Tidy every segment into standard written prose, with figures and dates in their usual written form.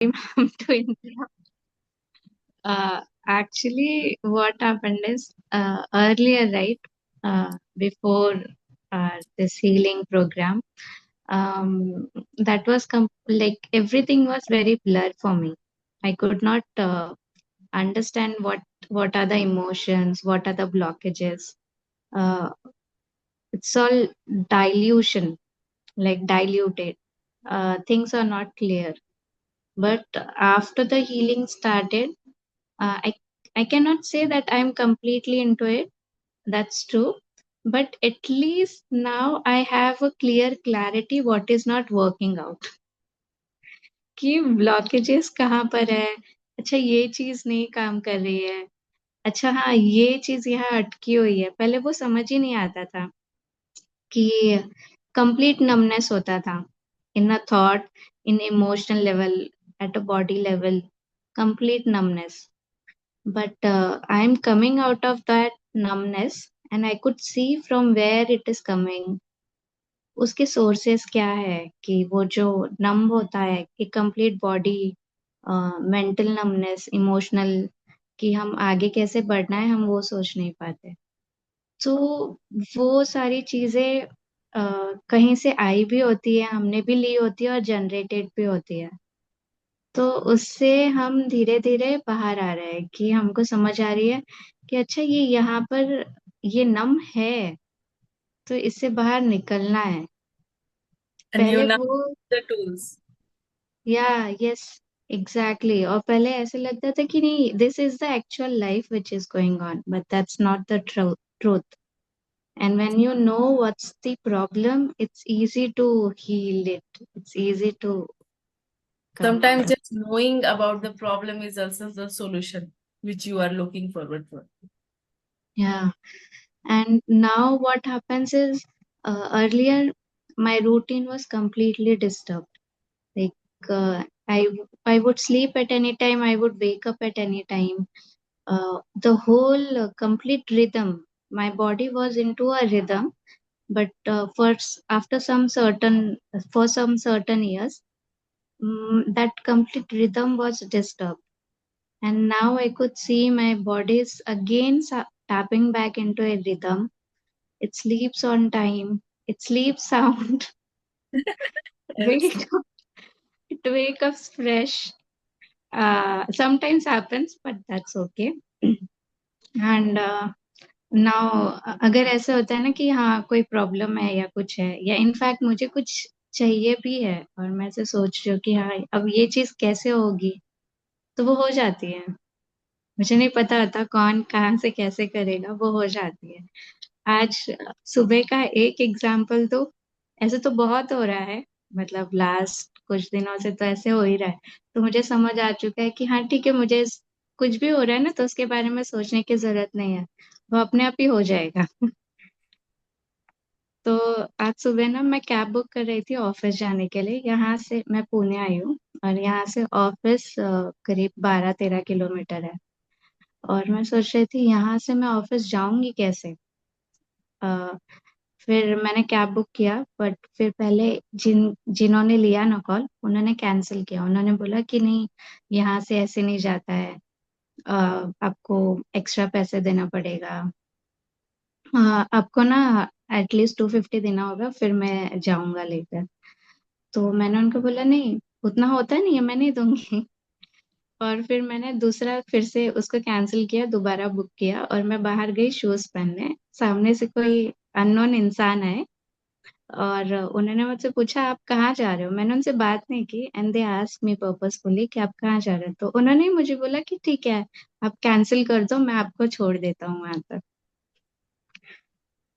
to India. Actually, what happened is earlier, right, before this healing program, that was like everything was very blurred for me. I could not understand what are the emotions, what are the blockages. Uh, it's all dilution, like diluted. Things are not clear. But after the healing started, uh, I I cannot say that I'm completely into it. That's true. But at least now I have a clear clarity what is not working out. कि blockages कहाँ पर है. अच्छा ये चीज नहीं काम कर रही है. अच्छा हाँ ये चीज यहाँ अटकी हुई है. पहले वो समझ ही नहीं आता था कि कंप्लीट नमनेस होता था in a thought, in emotional level, at a body level, complete numbness. But I am coming out of that numbness and I could see from where it is coming. उसके sources क्या है कि वो जो नम होता है कि complete body, mental numbness, emotional, कि हम आगे कैसे बढ़ना है हम वो सोच नहीं पाते. तो वो सारी चीजें कहीं से आई भी होती है, हमने भी ली होती है और जनरेटेड भी होती है. तो उससे हम धीरे धीरे बाहर आ रहे हैं कि हमको समझ आ रही है कि अच्छा ये यहाँ पर ये नम है, तो इससे बाहर निकलना है. And you पहले now वो, the tools. या यस, एग्जैक्टली. और पहले ऐसे लगता था कि नहीं, this is the actual life which is going on, but that's not the truth. And when you know what's the problem, it's easy to heal it, it's easy to come out Sometimes of. just knowing about the problem is also the solution which you are looking forward for. Yeah. And now what happens is, earlier my routine was completely disturbed. Like I would sleep at any time, I would wake up at any time. The whole complete rhythm, my body was into a rhythm. But after some certain years, that complete rhythm was disturbed. And now I could see my body is again tapping back into a rhythm. It sleeps on time. It sleeps sound. Yes. Wake up, it wake up fresh. Sometimes happens, but that's okay. And now अगर ऐसे होता है ना कि हाँ कोई problem है या कुछ है, या इनफैक्ट मुझे कुछ चाहिए भी है और मैं ऐसे सोच रही हूँ कि हाँ अब ये चीज कैसे होगी, तो वो हो जाती है. मुझे नहीं पता होता कौन कहाँ से कैसे करेगा, वो हो जाती है. आज सुबह का एक एग्जाम्पल तो, ऐसे तो बहुत हो रहा है, मतलब लास्ट कुछ दिनों से तो ऐसे हो ही रहा है. तो मुझे समझ आ चुका है कि हाँ ठीक है, मुझे कुछ भी हो रहा है ना तो उसके बारे में सोचने की जरूरत नहीं है, वो अपने आप ही हो जाएगा. तो आज सुबह ना मैं कैब बुक कर रही थी ऑफिस जाने के लिए. यहाँ से मैं पुणे आई हूँ और यहाँ से ऑफिस करीब 12-13 किलोमीटर है. और मैं सोच रही थी यहाँ से मैं ऑफिस जाऊंगी कैसे. अ, फिर मैंने कैब बुक किया, बट फिर पहले जिन्होंने लिया ना कॉल, उन्होंने कैंसिल किया. उन्होंने बोला कि नहीं, यहाँ से ऐसे नहीं जाता है, आपको एक्स्ट्रा पैसे देना पड़ेगा. आपको ना एटलीस्ट 250 देना होगा, फिर मैं जाऊंगा लेकर. तो मैंने उनको बोला नहीं, उतना होता नहीं है, मैं नहीं दूंगी. और फिर मैंने दूसरा फिर से उसको कैंसिल किया, दोबारा बुक किया और मैं बाहर गई शूज पहनने. सामने से कोई अननोन इंसान आए और उन्होंने मुझसे पूछा आप कहाँ जा रहे हो. मैंने उनसे बात नहीं की and they asked me purposefully कि आप कहाँ जा रहे हो. तो उन्होंने मुझे बोला कि ठीक है, आप कैंसिल कर दो, मैं आपको छोड़ देता हूँ वहां तक.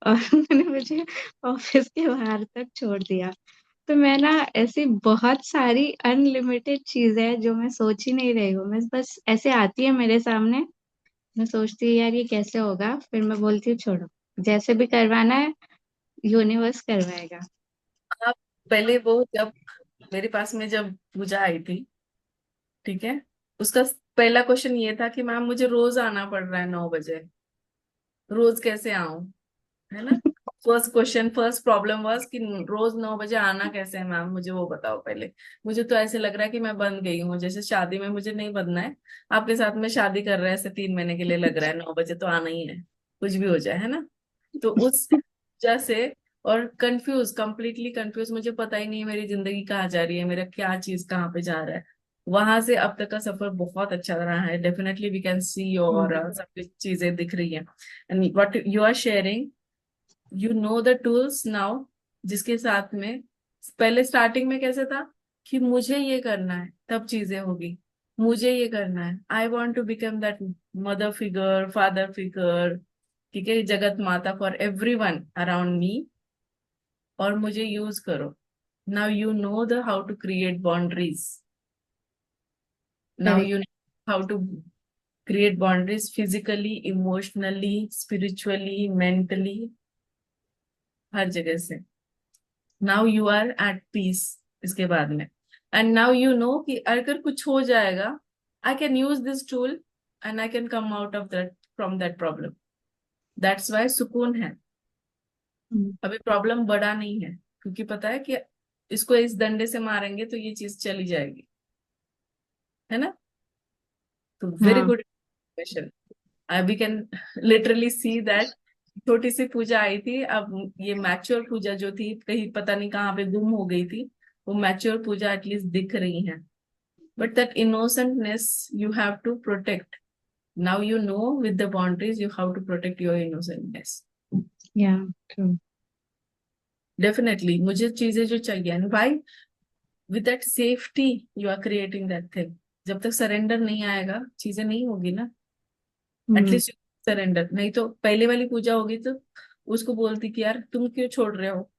और उन्होंने मुझे ऑफिस के बाहर तक छोड़ दिया. तो मैं ना, ऐसी बहुत सारी अनलिमिटेड चीजें हैं जो मैं सोच ही नहीं रही हूँ, मैं बस ऐसे आती है मेरे सामने. मैं सोचती हूँ यार ये कैसे होगा, फिर मैं बोलती हूँ छोड़ो, जैसे भी करवाना है यूनिवर्स करवाएगा. आप पहले वो जब मेरे पास में जब पूजा आई थी, ठीक है, उसका पहला क्वेश्चन ये था कि मैम मुझे रोज आना पड़ रहा है 9 बजे, रोज कैसे आऊं, है ना? First question, first problem was कि रोज 9 बजे आना कैसे है मैम, मुझे वो बताओ पहले। मुझे तो ऐसे लग रहा है कि मैं बंध गई हूँ, जैसे शादी में मुझे नहीं बंधना है, आपके साथ में शादी कर रहे हैं ऐसे 3 महीने के लिए लग रहा है 9 बजे तो आना ही है, कुछ भी हो जाए, है ना। तो उस वजह से, और कंफ्यूज, कंप्लीटली कंफ्यूज, मुझे पता ही नहीं है मेरी जिंदगी कहाँ जा रही है, मेरा क्या चीज कहाँ पे जा रहा है। वहां से अब तक का सफर बहुत अच्छा रहा है, डेफिनेटली वी कैन सी, और सब कुछ चीजें दिख रही है। And what you are sharing, you know the tools now, जिसके साथ में पहले स्टार्टिंग में कैसे था कि मुझे ये करना है तब चीजें होगी, मुझे ये करना है, I want to become that mother figure, father figure, ठीक है, जगत माता for everyone around me, और मुझे यूज करो। Now you know the how to create boundaries, now correct. You know how to create boundaries physically, emotionally, spiritually, mentally, हर जगह से। Now you are at peace इसके बाद में, and now you no कि अगर कुछ हो जाएगा, I can use this tool and I can come out of that, from that problem. That's why सुकून है। अभी प्रॉब्लम बड़ा नहीं है, क्योंकि पता है कि इसको इस डंडे से मारेंगे तो ये चीज चली जाएगी, है ना। तो वेरी हाँ। Good question. We can literally see that छोटी सी पूजा आई थी, अब ये मैच्योर पूजा जो थी कहीं पता नहीं कहाँ पे गुम हो गई थी, वो मैच्योर पूजा एटलीस्ट दिख रही है। But that innocentness you have to protect. Now you know with the boundaries you how to protect your innocentness. Yeah true. Definitely मुझे चीजें जो चाहिए, एंड भाई with that safety you are creating that thing. जब तक surrender नहीं आएगा चीजें नहीं होगी ना। एटलीस्ट सरेंडर, नहीं तो पहले वाली पूजा होगी तो उसको बोलती कि यार तुम क्यों छोड़ रहे हो,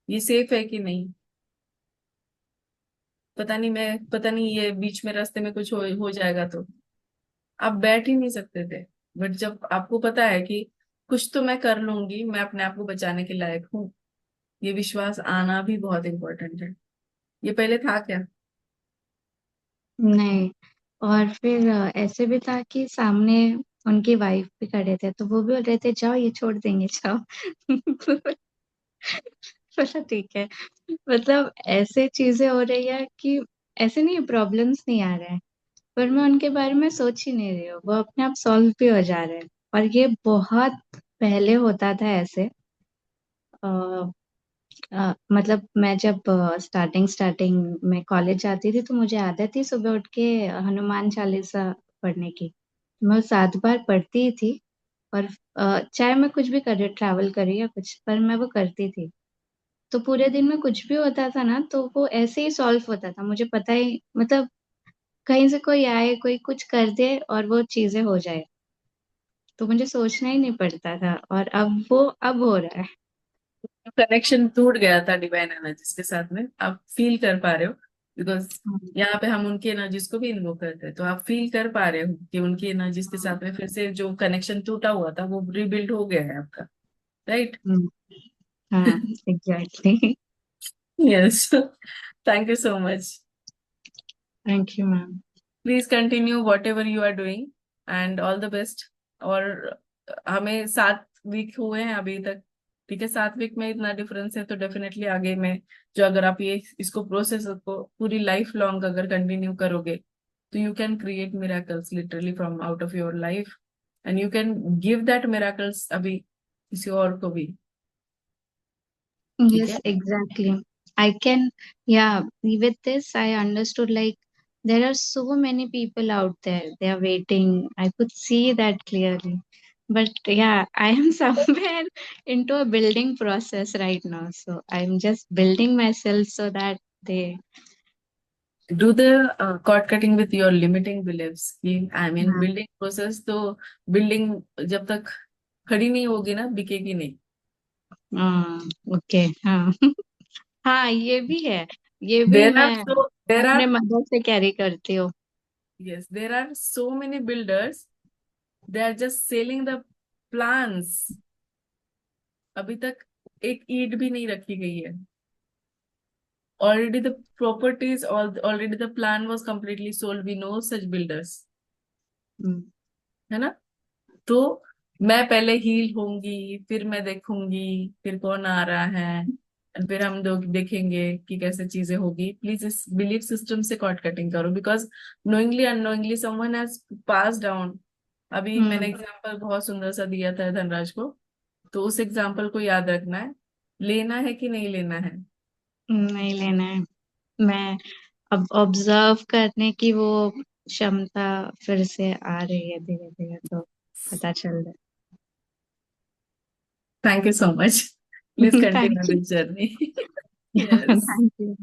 ये सेफ है कि नहीं, पता नहीं, मैं पता नहीं ये बीच में रास्ते में कुछ हो जाएगा तो आप बैठ ही नहीं सकते थे। बट जब आपको पता है कि कुछ तो मैं कर लूंगी, मैं अपने आप को बचाने के लायक हूँ, ये विश्वास आना भी बहुत इंपॉर्टेंट है। ये पहले था क्या? नहीं। और फिर ऐसे भी था कि सामने उनकी वाइफ भी खड़े थे, तो वो भी बोल रहे थे जाओ ये छोड़ देंगे जाओ। बोला ठीक है। मतलब ऐसे चीजें हो रही है कि ऐसे नहीं, प्रॉब्लम्स नहीं आ रहे हैं, पर मैं उनके बारे में सोच ही नहीं रही हूँ, वो अपने आप सॉल्व भी हो जा रहे हैं। और ये बहुत पहले होता था ऐसे। मतलब मैं जब स्टार्टिंग स्टार्टिंग में कॉलेज जाती थी, तो मुझे आदत थी सुबह उठ के हनुमान चालीसा पढ़ने की। मैं 7 बार पढ़ती ही थी। और चाहे मैं कुछ भी कर रही, ट्रैवल करी या कुछ, पर मैं वो करती थी। तो पूरे दिन में कुछ भी होता था ना, तो वो ऐसे ही सॉल्व होता था, मुझे पता ही, मतलब कहीं से कोई आए, कोई कुछ कर दे और वो चीजें हो जाए, तो मुझे सोचना ही नहीं पड़ता था। और अब हो रहा है। कनेक्शन टूट गया था डिवाइन एनर्जीज के साथ में, आप फील कर पा रहे हो, बिकॉज यहाँ पे हम उनकी एनर्जीज को भी इन्वोक करते हैं, तो आप फील कर पा रहे हो कि उनकी एनर्जीज के साथ में फिर से जो कनेक्शन टूटा हुआ था वो रिबिल्ड हो गया है आपका, राइट। हम्म, हाँ, exactly. Yes. Thank you so much. Thank you ma'am. Please continue whatever you are doing, and all the best. और हमें 7 वीक हुए हैं अभी तक, ठीक है, 7 वीक में इतना डिफरेंस है तो डेफिनेटली आगे में जो, अगर आप ये इसको प्रोसेस को पूरी लाइफ लॉन्ग अगर कंटिन्यू करोगे तो you can create miracles literally from out of your life, and you can give that miracles अभी किसी और को भी, ठीक Yes, है। exactly. I can, yeah, with this, I understood like there are so many people out there. They are waiting. I could see that clearly. But yeah, I am somewhere into a building process right now. So I'm just building myself so that they, do the cord cutting with your limiting beliefs, कि I mean हाँ, building process तो, building जब तक खड़ी नहीं होगी ना बिकेगी नहीं। ओके, हाँ। हाँ, ये भी है। ये भी देर मैं आर सो देर अपने आर मदर से कैरी करती हूँ। Yes, there are so many builders, they are just selling the plans. अभी तक एक ईंट भी नहीं रखी गई है, already the properties, already the plan was completely sold, we know such builders, hmm, है ना। तो मैं पहले हील होंगी, फिर मैं देखूंगी फिर कौन आ रहा है, और फिर हम लोग देखेंगे कि कैसे चीजें होगी। प्लीज इस बिलीफ सिस्टम से कॉर्ड कटिंग करो, because knowingly unknowingly someone has pass down. अभी मैंने हम्म। एग्जांपल बहुत सुंदर सा दिया था धनराज को, तो उस एग्जांपल को याद रखना है, लेना है कि नहीं लेना है। नहीं लेना है। मैं अब ऑब्जर्व करने की वो क्षमता फिर से आ रही है धीरे धीरे, तो पता चल रहा thank you so much. Please है। Continue thank this journey. You. Yes. Thank you.